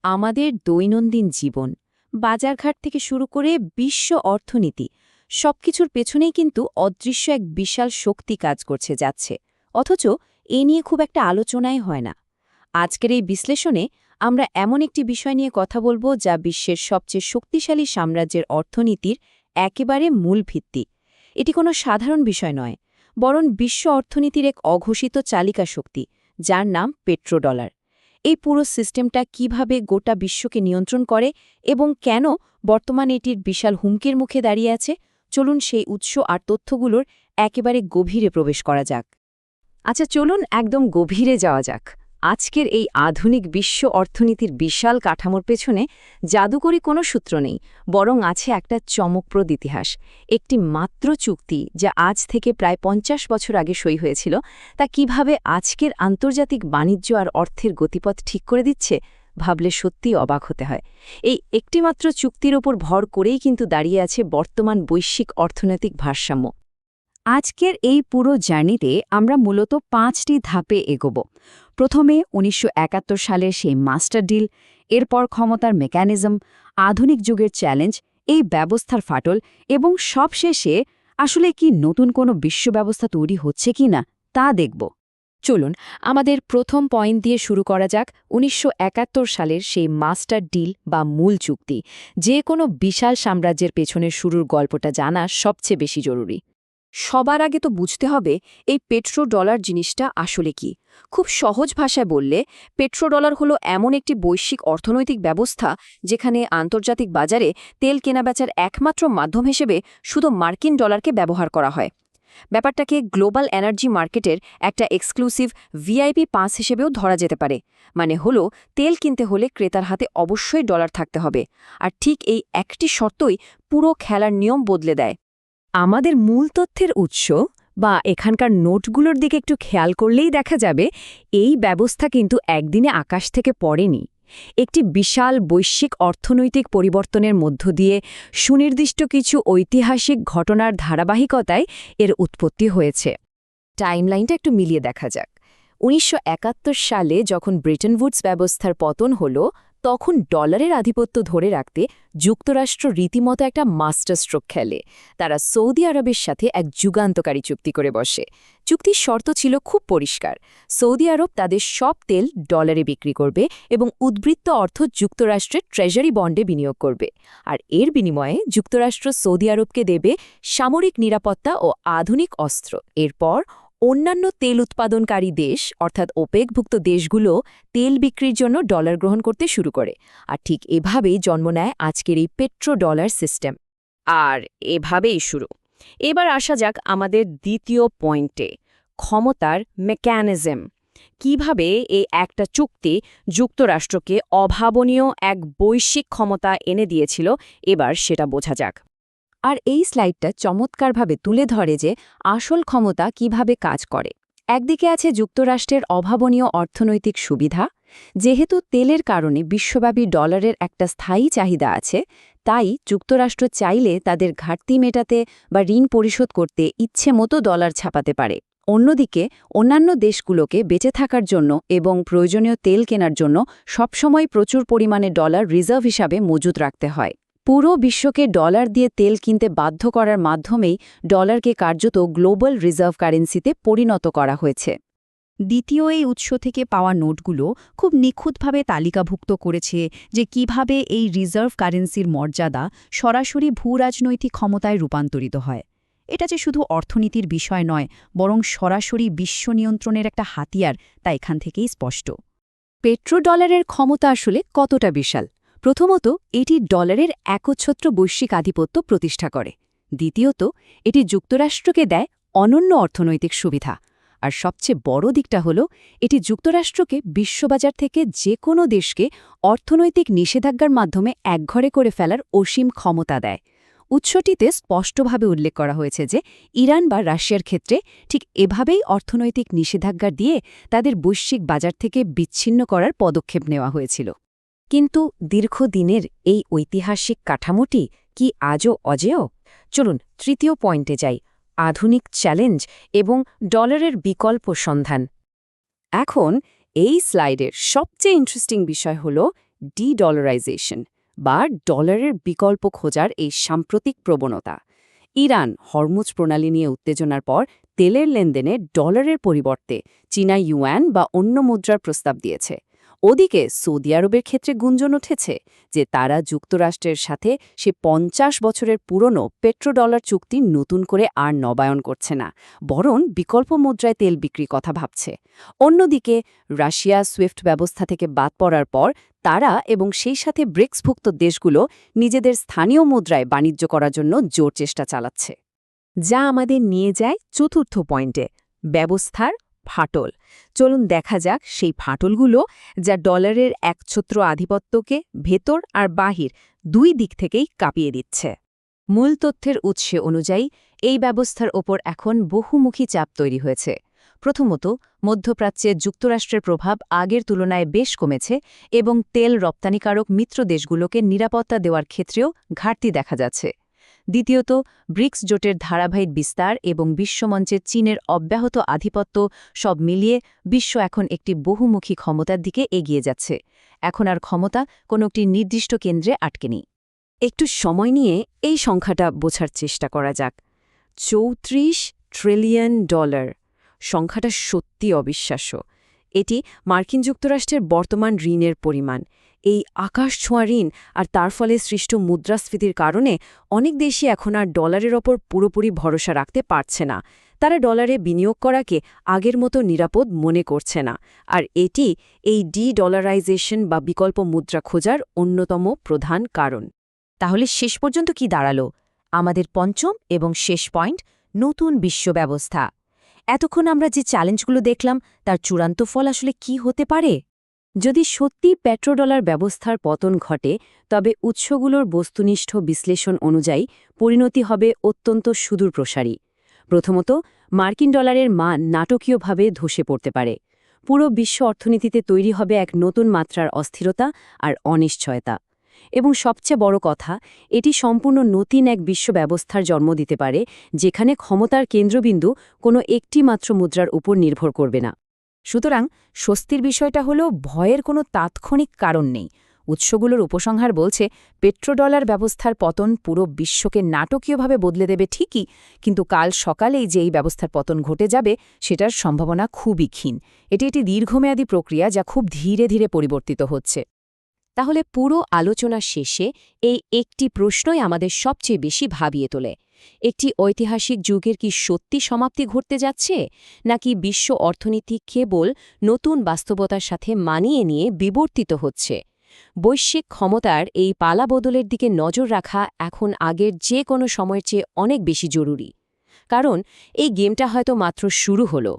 আমাদের দৈনন্দিন জীবন, বাজারঘাট থেকে শুরু করে বিশ্ব অর্থনীতি সবকিছুর পেছনেই কিন্তু অদৃশ্য এক বিশাল শক্তি কাজ করছে যাচ্ছে, অথচ এ নিয়ে খুব একটা আলোচনাই হয় না। আজকের এই বিশ্লেষণে আমরা এমন একটি বিষয় নিয়ে কথা বলবো যা বিশ্বের সবচেয়ে শক্তিশালী সাম্রাজ্যের অর্থনীতির একেবারে মূল ভিত্তি। এটি কোনো সাধারণ বিষয় নয়, বরং বিশ্ব অর্থনীতির এক অঘোষিত চালিকা শক্তি, যার নাম পেট্রোডলার। এই পুরো সিস্টেমটা কিভাবে গোটা বিশ্বকে নিয়ন্ত্রণ করে এবং কেন বর্তমানে এটির বিশাল হুমকির মুখে দাঁড়িয়ে আছে, চলুন সেই উৎস আর তথ্যগুলোর একেবারে গভীরে প্রবেশ করা যাক। আচ্ছা, চলুন একদম গভীরে যাওয়া যাক। আজকের এই আধুনিক বিশ্ব অর্থনীতির বিশাল কাঠামোর পেছনে জাদুকরী কোনো সূত্র নেই, বরং আছে একটা চমকপ্রদ ইতিহাস। একটি মাত্র চুক্তি যা আজ থেকে প্রায় ৫০ বছর আগে সই হয়েছিল, তা কিভাবে আজকের আন্তর্জাতিক বাণিজ্য আর অর্থের গতিপথ ঠিক করে দিচ্ছে, ভাবলে সত্যিই অবাক হতে হয়। এই একটিমাত্র চুক্তির ওপর ভর করেই কিন্তু দাঁড়িয়ে আছে বর্তমান বৈশ্বিক অর্থনৈতিক ভারসাম্য। আজকের এই পুরো জার্নিতে আমরা মূলত ৫টি ধাপে এগোব। প্রথমে ১৯৭১ সালের সেই মাস্টার ডিল, এরপর ক্ষমতার মেকানিজম, আধুনিক যুগের চ্যালেঞ্জ, এই ব্যবস্থার ফাটল এবং সবশেষে আসলে কি নতুন কোনো বিশ্ব ব্যবস্থা তৈরি হচ্ছে কি না তা দেখব। চলুন আমাদের প্রথম পয়েন্ট দিয়ে শুরু করা যাক। ১৯৭১ সালের সেই মাস্টার ডিল বা মূল চুক্তি। যে কোনো বিশাল সাম্রাজ্যের পেছনের শুরুর গল্পটা জানা সবচেয়ে বেশি জরুরি। সবার আগে তো বুঝতে হবে এই পেট্রোডলার জিনিসটা আসলে কি। খুব সহজ ভাষায় বললে, পেট্রোডলার হলো এমন একটি বৈশ্বিক অর্থনৈতিক ব্যবস্থা যেখানে আন্তর্জাতিক বাজারে তেল কেনাবেচার একমাত্র মাধ্যম হিসেবে শুধু মার্কিন ডলারকে ব্যবহার করা হয়। ব্যাপারটাকে গ্লোবাল এনার্জি মার্কেটের একটা এক্সক্লুসিভ ভিআইপি পাস হিসেবেও ধরা যেতে পারে। মানে হলো, তেল কিনতে হলে ক্রেতার হাতে অবশ্যই ডলার থাকতে হবে, আর ঠিক এই একটি শর্তই পুরো খেলার নিয়ম বদলে দেয়। আমাদের মূল তথ্যের উৎস বা এখানকার নোটগুলোর দিকে একটু খেয়াল করলেই দেখা যাবে এই ব্যবস্থা কিন্তু একদিনে আকাশ থেকে পড়েনি। একটি বিশাল বৈশ্বিক অর্থনৈতিক পরিবর্তনের মধ্য দিয়ে সুনির্দিষ্ট কিছু ঐতিহাসিক ঘটনার ধারাবাহিকতায় এর উৎপত্তি হয়েছে। টাইমলাইনটা একটু মিলিয়ে দেখা যাক। ১৯৭১ সালে যখন ব্রেটন উডস ব্যবস্থার পতন হল, তখন ডলারের আধিপত্য ধরে রাখতে যুক্তরাষ্ট্র রীতিমতো একটা মাস্টার স্ট্রোক খেলে। তারা সৌদি আরবের সাথে এক যুগান্তকারী চুক্তি করে বসে। চুক্তির শর্ত ছিল খুব পরিষ্কার। সৌদি আরব তাদের সব তেল ডলারে বিক্রি করবে এবং উদ্বৃত্ত অর্থ যুক্তরাষ্ট্রের ট্রেজারি বন্ডে বিনিয়োগ করবে। আর এর বিনিময়ে যুক্তরাষ্ট্র সৌদি আরবকে দেবে সামরিক নিরাপত্তা ও আধুনিক অস্ত্র। এরপর অন্যান্য তেল উৎপাদনকারী দেশ অর্থাৎ ওপেকভুক্ত দেশগুলো তেল বিক্রির জন্য ডলার গ্রহণ করতে শুরু করে। আর ঠিক এভাবেই জন্ম নেয় আজকের এই পেট্রোডলার সিস্টেম। আর এভাবেই শুরু। এবার আসা যাক আমাদের দ্বিতীয় পয়েন্টে, ক্ষমতার মেকানিজম। কিভাবে এই একটা চুক্তি যুক্তরাষ্ট্রকে অভাবনীয় এক বৈশ্বিক ক্ষমতা এনে দিয়েছিল, এবার সেটা বোঝা যাক। আর এই স্লাইডটা চমৎকারভাবে তুলে ধরে যে আসল ক্ষমতা কিভাবে কাজ করে। একদিকে আছে যুক্তরাষ্ট্রের অভাবনীয় অর্থনৈতিক সুবিধা। যেহেতু তেলের কারণে বিশ্বব্যাপী ডলারের একটা স্থায়ী চাহিদা আছে, তাই যুক্তরাষ্ট্র চাইলে তাদের ঘাটতি মেটাতে বা ঋণ পরিশোধ করতে ইচ্ছে মতো ডলার ছাপাতে পারে। অন্যদিকে অন্যান্য দেশগুলোকে বেঁচে থাকার জন্য এবং প্রয়োজনীয় তেল কেনার জন্য সবসময় প্রচুর পরিমাণে ডলার রিজার্ভ হিসাবে মজুত রাখতে হয়। পুরো বিশ্বকে ডলার দিয়ে তেল কিনতে বাধ্য করার মাধ্যমেই ডলারকে কার্যত গ্লোবাল রিজার্ভ কারেন্সিতে পরিণত করা হয়েছে। দ্বিতীয় এই উৎস থেকে পাওয়া নোটগুলো খুব নিখুঁতভাবে তালিকাভুক্ত করেছে যে কিভাবে এই রিজার্ভ কারেন্সির মর্যাদা সরাসরি ভূরাজনৈতিক ক্ষমতায় রূপান্তরিত হয়। এটা যে শুধু অর্থনীতির বিষয় নয়, বরং সরাসরি বিশ্ব নিয়ন্ত্রণের একটা হাতিয়ার, তা এখান থেকেই স্পষ্ট। পেট্রোডলারের ক্ষমতা আসলে কতটা বিশাল? প্রথমত, এটি ডলারের একচ্ছত্র বৈশ্বিক আধিপত্য প্রতিষ্ঠা করে। দ্বিতীয়ত, এটি যুক্তরাষ্ট্রকে দেয় অনন্য অর্থনৈতিক সুবিধা। আর সবচেয়ে বড় দিকটা হল, এটি যুক্তরাষ্ট্রকে বিশ্ববাজার থেকে যে কোনো দেশকে অর্থনৈতিক নিষেধাজ্ঞার মাধ্যমে একঘরে করে ফেলার অসীম ক্ষমতা দেয়। উৎসটিতে স্পষ্টভাবে উল্লেখ করা হয়েছে যে ইরান বা রাশিয়ার ক্ষেত্রে ঠিক এভাবেই অর্থনৈতিক নিষেধাজ্ঞা দিয়ে তাদের বৈশ্বিক বাজার থেকে বিচ্ছিন্ন করার পদক্ষেপ নেওয়া হয়েছিল। কিন্তু দীর্ঘদিনের এই ঐতিহাসিক কাঠামোটি কি আজও অজেয়? চলুন তৃতীয় পয়েন্টে যাই, আধুনিক চ্যালেঞ্জ এবং ডলারের বিকল্প সন্ধান। এখন এই স্লাইডের সবচেয়ে ইন্টারেস্টিং বিষয় হল ডি-ডলারাইজেশন বা ডলারের বিকল্প খোঁজার এই সাম্প্রতিক প্রবণতা। ইরান হরমুজ প্রণালী নিয়ে উত্তেজনার পর তেলের লেনদেনে ডলারের পরিবর্তে চীনা ইউয়ান বা অন্য মুদ্রার প্রস্তাব দিয়েছে। ওদিকে সৌদি আরবের ক্ষেত্রে গুঞ্জন উঠেছে যে তারা যুক্তরাষ্ট্রের সাথে সে ৫০ বছরের পুরনো পেট্রোডলার চুক্তি নতুন করে আর নবায়ন করছে না, বরং বিকল্প মুদ্রায় তেল বিক্রির কথা ভাবছে। অন্যদিকে রাশিয়া সুইফট ব্যবস্থা থেকে বাদ পড়ার পর তারা এবং সেই সাথে ব্রিক্সভুক্ত দেশগুলো নিজেদের স্থানীয় মুদ্রায় বাণিজ্য করার জন্য জোর চেষ্টা চালাচ্ছে। যা আমাদের নিয়ে যায় চতুর্থ পয়েন্টে, ব্যবস্থার ফাটল। চলুন দেখা যাক সেই ফাটলগুলো যা ডলারের একছত্র আধিপত্যকে ভেতর আর বাহির দুই দিক থেকেই কাঁপিয়ে দিচ্ছে। মূল তথ্যের উৎসে অনুযায়ী এই ব্যবস্থার ওপর এখন বহুমুখী চাপ তৈরি হয়েছে। প্রথমত, মধ্যপ্রাচ্যে যুক্তরাষ্ট্রের প্রভাব আগের তুলনায় বেশ কমেছে এবং তেল রপ্তানিকারক মিত্র দেশগুলোকে নিরাপত্তা দেওয়ার ক্ষেত্রেও ঘাটতি দেখা যাচ্ছে। দ্বিতীয়ত, ব্রিক্স জোটের ধারাবাহিক বিস্তার এবং বিশ্বমঞ্চে চীনের অব্যাহত আধিপত্য সব মিলিয়ে বিশ্ব এখন একটি বহুমুখী ক্ষমতার দিকে এগিয়ে যাচ্ছে। এখন আর ক্ষমতা কোনো একটি নির্দিষ্ট কেন্দ্রে আটকে নেই। একটু সময় নিয়ে এই সংখ্যাটা বোঝার চেষ্টা করা যাক। ৩৪ ট্রিলিয়ন ডলার। সংখ্যাটা সত্যি অবিশ্বাস্য। এটি মার্কিন যুক্তরাষ্ট্রের বর্তমান ঋণের পরিমাণ। এই আকাশছোঁয়া ঋণ আর তার ফলে সৃষ্ট মুদ্রাস্ফীতির কারণে অনেক দেশই এখন আর ডলারের ওপর পুরোপুরি ভরসা রাখতে পারছে না। তারা ডলারে বিনিয়োগ করাকে আগের মতো নিরাপদ মনে করছে না। আর এটি এই ডি-ডলারাইজেশন বা বিকল্প মুদ্রা খোঁজার অন্যতম প্রধান কারণ। তাহলে শেষ পর্যন্ত কি দাঁড়ালো? আমাদের পঞ্চম এবং শেষ পয়েন্ট, নতুন বিশ্ব ব্যবস্থা। এতক্ষণ আমরা যে চ্যালেঞ্জগুলো দেখলাম তার চূড়ান্ত ফল আসলে কি হতে পারে? যদি সত্যি পেট্রোডলার ব্যবস্থার পতন ঘটে, তবে উৎসগুলোর বস্তুনিষ্ঠ বিশ্লেষণ অনুযায়ী পরিণতি হবে অত্যন্ত সুদূরপ্রসারী। প্রথমত, মার্কিন ডলারের মান নাটকীয়ভাবে ধসে পড়তে পারে। পুরো বিশ্ব অর্থনীতিতে তৈরি হবে এক নতুন মাত্রার অস্থিরতা আর অনিশ্চয়তা। এবং সবচেয়ে বড় কথা, এটি সম্পূর্ণ নতুন এক বিশ্ব ব্যবস্থার জন্ম দিতে পারে, যেখানে ক্ষমতার কেন্দ্রবিন্দু কোনো একটি মাত্র মুদ্রার উপর নির্ভর করবে না। সুতরাং স্বস্তির বিষয়টা হলো ভয়ের কোনো তাৎক্ষণিক কারণ নেই। উৎসগুলোর উপসংহার বলছে পেট্রোডলার ব্যবস্থার পতন পুরো বিশ্বকে নাটকীয়ভাবে বদলে দেবে ঠিকই, কিন্তু কাল সকালেই যে এই ব্যবস্থার পতন ঘটে যাবে সেটার সম্ভাবনা খুবই ক্ষীণ। এটি একটি দীর্ঘমেয়াদী প্রক্রিয়া যা খুব ধীরে ধীরে পরিবর্তিত হচ্ছে। তাহলে পুরো আলোচনা শেষে এই একটি প্রশ্নই আমাদের সবচেয়ে বেশি ভাবিয়ে তোলে। একটি ঐতিহাসিক যুগের কি সত্যি সমাপ্তি ঘটতে যাচ্ছে, নাকি বিশ্ব অর্থনীতি কেবল নতুন বাস্তবতার সাথে মানিয়ে নিয়ে বিবর্তিত হচ্ছে? বৈশ্বিক ক্ষমতার এই পালাবদলের দিকে নজর রাখা এখন আগের যে কোনো সময়ের চেয়ে অনেক বেশি জরুরি। কারণ এই গেমটা হয়তো মাত্র শুরু হলো।